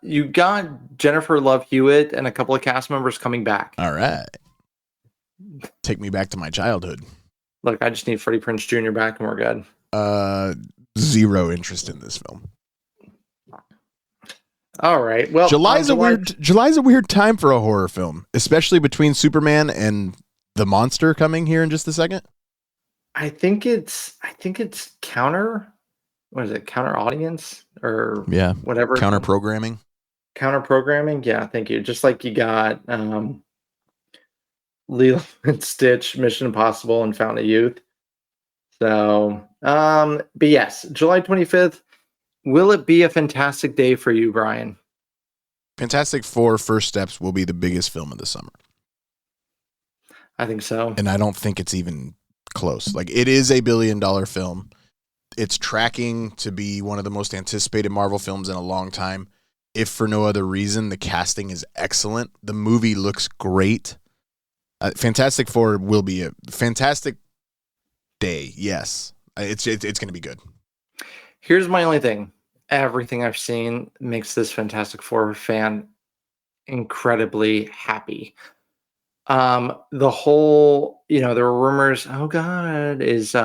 You got Jennifer Love Hewitt and a couple of cast members coming back. All right. Take me back to my childhood. Look, I just need Freddie Prinze Jr. back and we're good. Zero interest in this film. All right. Well, July's a weird time for a horror film, especially between Superman and the monster coming here in just a second. I think it's counter. What is it? Counter audience or yeah, whatever. Counter programming. Counter programming, yeah, thank you. Just like you got Lilo and Stitch, Mission Impossible, and Fountain of Youth. So, but yes, July 25th. Will it be a fantastic day for you, Brian? Fantastic Four: First Steps will be the biggest film of the summer. I think so. And I don't think it's even close. Like, it is a $1 billion film. It's tracking to be one of the most anticipated Marvel films in a long time. If for no other reason, the casting is excellent. The movie looks great. Fantastic Four will be a fantastic day. Yes, it's going to be good. Here's my only thing. Everything I've seen makes this Fantastic Four fan incredibly happy. The whole, there were rumors, oh God, is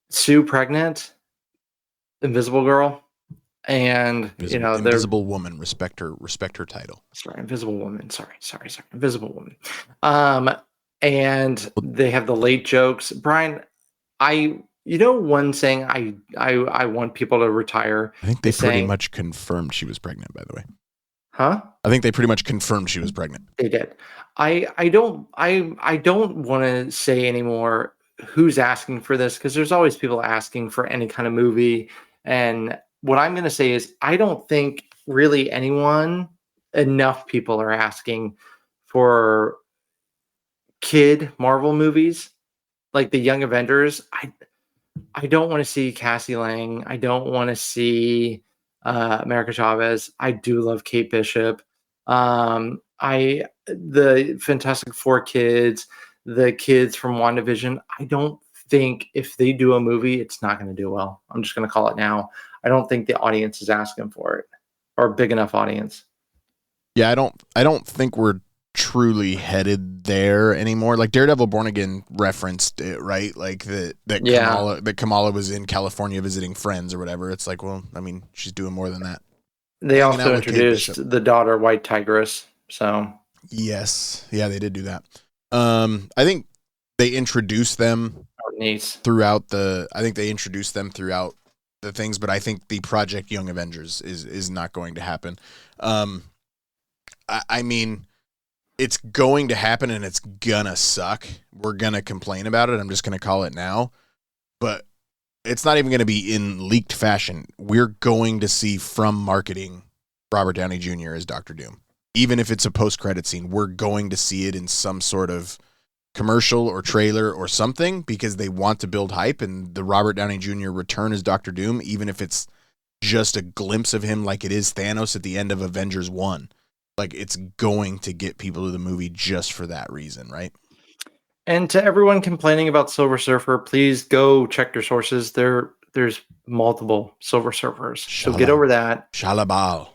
Sue pregnant? Invisible Girl? And Invisible Woman, respect her title. Sorry, Invisible Woman. Sorry, Invisible Woman. And they have the late jokes. Brian, one saying I want people to retire. I think they pretty much confirmed she was pregnant, by the way. Huh? I think they pretty much confirmed she was pregnant. They did. I don't want to say anymore who's asking for this, because there's always people asking for any kind of movie. And what I'm going to say is I don't think really enough people are asking for kid Marvel movies like the Young Avengers. I don't want to see Cassie Lang. I don't want to see America Chavez. I do love Kate Bishop. The Fantastic Four kids, the kids from WandaVision. I don't think if they do a movie, it's not going to do well. I'm just going to call it now. I don't think the audience is asking for it, or a big enough audience. Yeah, I don't think we're truly headed there anymore. Like Daredevil Born Again referenced it, right? Like that Kamala was in California visiting friends or whatever. It's like, well, I mean, she's doing more than that. They also introduced the daughter, White Tigress. So yes, yeah, they did do that. I think they introduced them throughout the things, but I think the Project Young Avengers is not going to happen. I mean, it's going to happen and it's gonna suck. We're gonna complain about it. I'm just gonna call it now. But it's not even gonna be in leaked fashion. We're going to see from marketing Robert Downey Jr. as Dr. Doom. Even if it's a post-credit scene, we're going to see it in some sort of commercial or trailer or something, because they want to build hype, and the Robert Downey Jr. return as Dr. Doom, even if it's just a glimpse of him like it is Thanos at the end of Avengers 1. Like, it's going to get people to the movie just for that reason, right? And to everyone complaining about Silver Surfer, please go check your sources. There's multiple Silver Surfers. So get over that. Shalabal.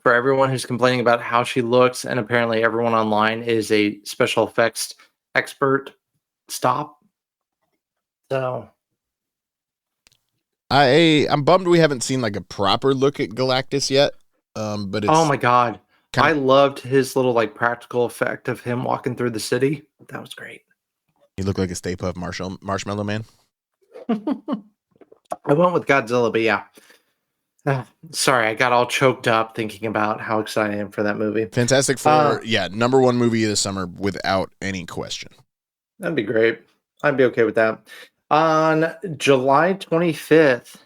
For everyone who's complaining about how she looks, and apparently everyone online is a special effects expert, stop. So I'm bummed we haven't seen like a proper look at Galactus yet. But it's, oh my God. I loved his little like practical effect of him walking through the city. That was great. He looked like a Stay Puft Marshmallow Man. I went with Godzilla, but yeah. Sorry, I got all choked up thinking about how excited I am for that movie. Fantastic Four, number one movie of the summer without any question. That'd be great. I'd be okay with that. On July 25th,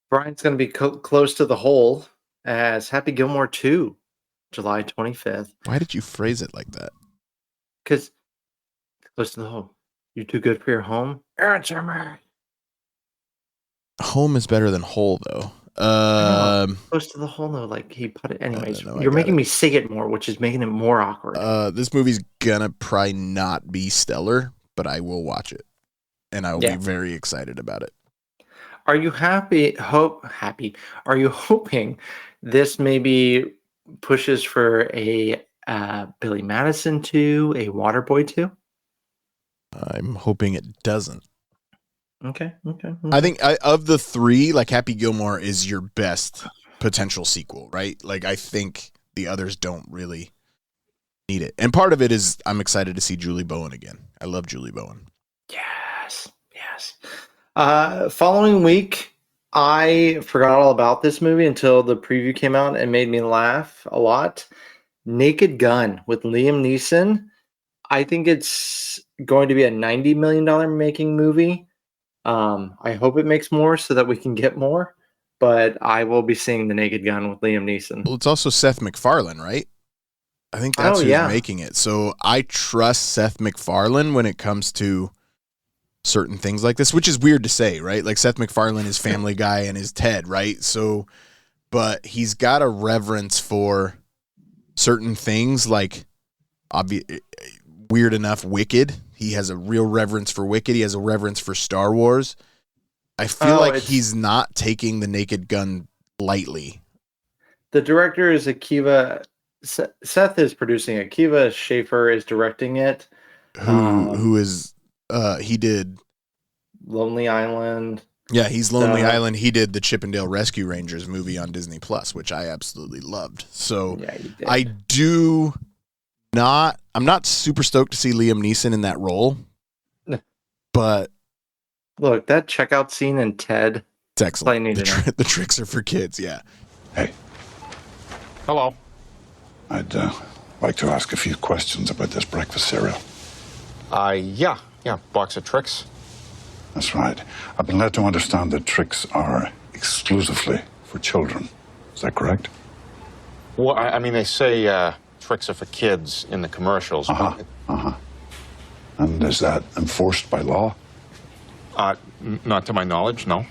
Brian's going to be close to the hole as Happy Gilmore 2, July 25th. Why did you phrase it like that? Because close to the hole. You're too good for your home? Answer me. Home is better than whole, though. Close to the hole, though. Like he put it. Anyways, you're making me say it more, which is making it more awkward. This movie's gonna probably not be stellar, but I will watch it, and I will be very excited about it. Are you happy? Are you hoping this maybe pushes for a Billy Madison 2, a Waterboy 2? I'm hoping it doesn't. Okay. I think of the three, like Happy Gilmore is your best potential sequel, right? Like I think the others don't really need it. And part of it is I'm excited to see Julie Bowen again. I love Julie Bowen. Yes. Following week, I forgot all about this movie until the preview came out and made me laugh a lot. Naked Gun with Liam Neeson. I think it's going to be a $90 million making movie. I hope it makes more so that we can get more, but I will be seeing The Naked Gun with Liam Neeson. Well, it's also Seth MacFarlane, right? I think that's who's making it. So I trust Seth MacFarlane when it comes to certain things like this, which is weird to say, right? Like Seth MacFarlane is Family Guy and is Ted, right? So, but he's got a reverence for certain things, like weird enough, Wicked. He has a real reverence for Wicked. He has a reverence for Star Wars. I feel like he's not taking The Naked Gun lightly. The director is Akiva. Seth is producing it. Akiva Schaffer is directing it. Who is he did Lonely Island. Yeah, he's Lonely Island. He did the Chippendale Rescue Rangers movie on Disney Plus, which I absolutely loved. So I'm not super stoked to see Liam Neeson in that role. But look, that checkout scene in Ted. It's excellent. The tricks are for kids, yeah. Hey. Hello. I'd like to ask a few questions about this breakfast cereal. Yeah, box of tricks. That's right. I've been led to understand that tricks are exclusively for children. Is that correct? Well, I mean, they say tricks are for kids in the commercials. And is that enforced by law? Not to my knowledge, no.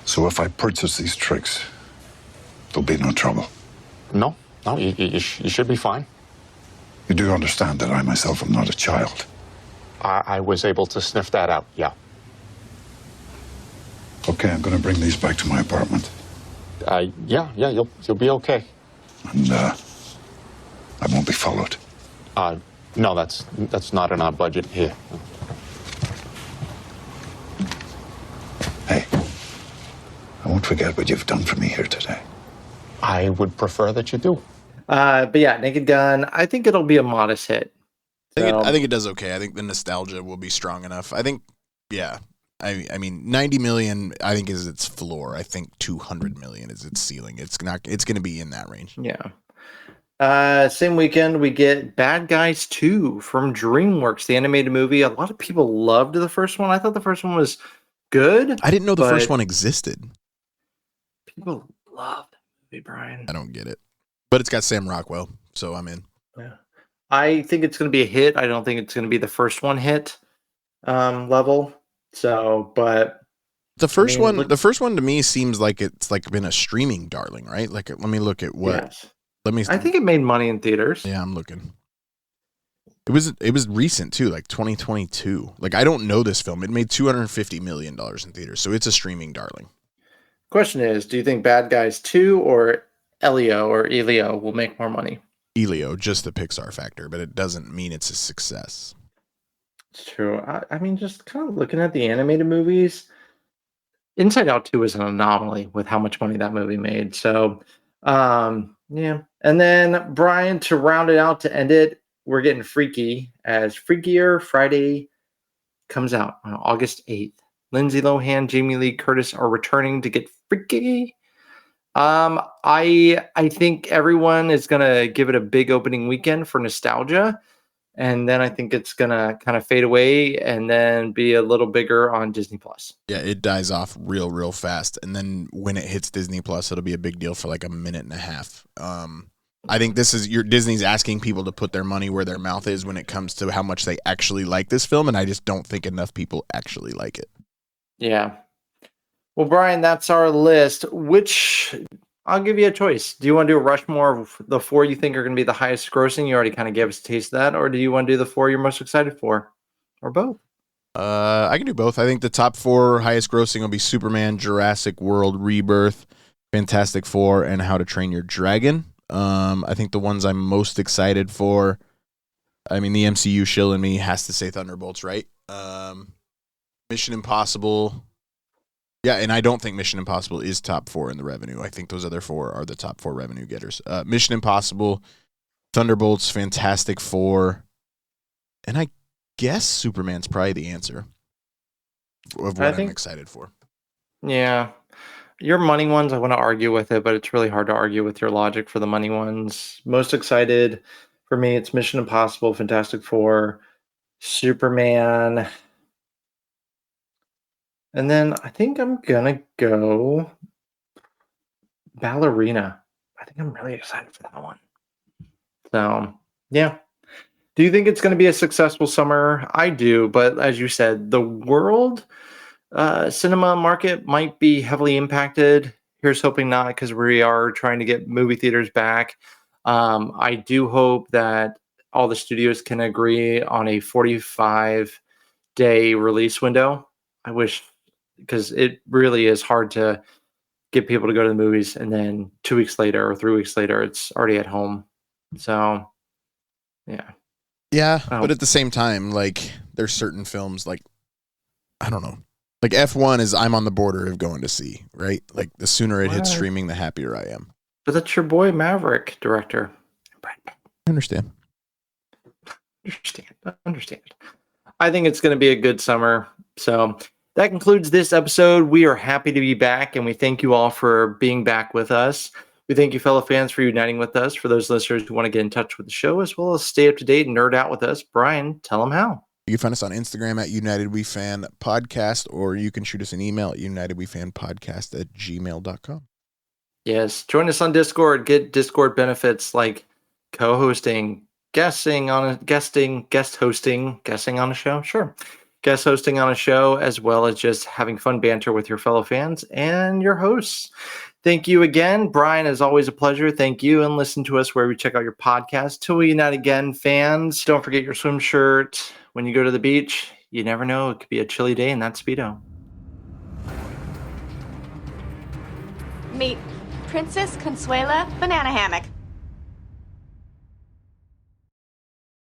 So if I purchase these tricks, there'll be no trouble? No, you should be fine. You do understand that I myself am not a child? I was able to sniff that out, yeah. Okay, I'm going to bring these back to my apartment. Yeah, you'll be okay. And I won't be followed. No, that's not in our budget here. Hey, I won't forget what you've done for me here today. I would prefer that you do. But yeah, Naked Gun, I think it'll be a modest hit. I think it does okay. I think the nostalgia will be strong enough. I think, yeah. I mean, 90 million, I think, is its floor. I think 200 million is its ceiling. It's going to be in that range. Yeah. Same weekend, we get Bad Guys 2 from DreamWorks, the animated movie. A lot of people loved the first one. I thought the first one was good. I didn't know the first one existed. People love that movie, Brian. I don't get it. But it's got Sam Rockwell, so I'm in. Yeah. I think it's going to be a hit. I don't think it's going to be the first one hit level. So, but the first one to me seems like it's like been a streaming darling, right? Like, let me look at what. Yes. I think it made money in theaters. Yeah, I'm looking. It was recent too, like 2022. Like, I don't know this film. It made $250 million in theaters, so it's a streaming darling. Question is, do you think Bad Guys 2 or Elio will make more money? Elio, just the Pixar factor, but it doesn't mean it's a success. It's true. I mean, just kind of looking at the animated movies, Inside Out 2 is an anomaly with how much money that movie made. So, yeah. And then, Brian, to round it out, to end it, we're getting freaky as Freakier Friday comes out on August 8th. Lindsay Lohan, Jamie Lee Curtis are returning to get freaky. I think everyone is going to give it a big opening weekend for nostalgia. And then I think it's going to kind of fade away and then be a little bigger on Disney Plus. Yeah, it dies off real fast. And then when it hits Disney Plus, it'll be a big deal for like a minute and a half. I think this is Disney's asking people to put their money where their mouth is when it comes to how much they actually like this film. And I just don't think enough people actually like it. Yeah. Well, Brian, that's our list. Which I'll give you a choice. Do you want to do a Rushmore of the 4 you think are going to be the highest grossing? You already kind of gave us a taste of that. Or do you want to do the 4 you're most excited for? Or both? I can do both. I think the top 4 highest grossing will be Superman, Jurassic World, Rebirth, Fantastic Four, and How to Train Your Dragon. I think the ones I'm most excited for, I mean, the MCU shill in me has to say Thunderbolts, right? Mission Impossible. Yeah, and I don't think Mission Impossible is top 4 in the revenue. I think those other 4 are the top 4 revenue getters. Mission Impossible, Thunderbolts, Fantastic Four, and I guess Superman's probably the answer of what I'm excited for. Yeah. your money ones, I want to argue with it, but it's really hard to argue with your logic for the money ones. Most excited for me, it's Mission Impossible, Fantastic Four, Superman, and then I think I'm gonna go Ballerina. I think I'm really excited for that one. So, yeah. Do you think it's going to be a successful summer? I do, but as you said, the world cinema market might be heavily impacted. Here's hoping not, because we are trying to get movie theaters back. I do hope that all the studios can agree on a 45-day release window. I wish, because it really is hard to get people to go to the movies and then 2 weeks later or 3 weeks later, it's already at home. So, yeah. Yeah, Oh. but at the same time, like, there's certain films, like, I don't know. Like, F1 is I'm on the border of going to see, right? Like, the sooner it hits What? streaming, the happier I am. But that's your boy Maverick, director. I understand. Understand. I think it's going to be a good summer. So that concludes this episode. We are happy to be back, and we thank you all for being back with us. We thank you, fellow fans, for uniting with us. For those listeners who want to get in touch with the show, as well as stay up to date and nerd out with us, Bryan, tell them how. You can find us on Instagram at UnitedWeFanPodcast, or you can shoot us an email at UnitedWeFanPodcast@gmail.com. Yes, join us on Discord. Get Discord benefits like co-hosting, guest hosting on a show. Sure. Guest hosting on a show, as well as just having fun banter with your fellow fans and your hosts. Thank you again, Bryan. As always, a pleasure. Thank you, and listen to us wherever you check out your podcast. Till we unite again, fans. Don't forget your swim shirt when you go to the beach. You never know; it could be a chilly day in that Speedo. Meet Princess Consuela Banana Hammock.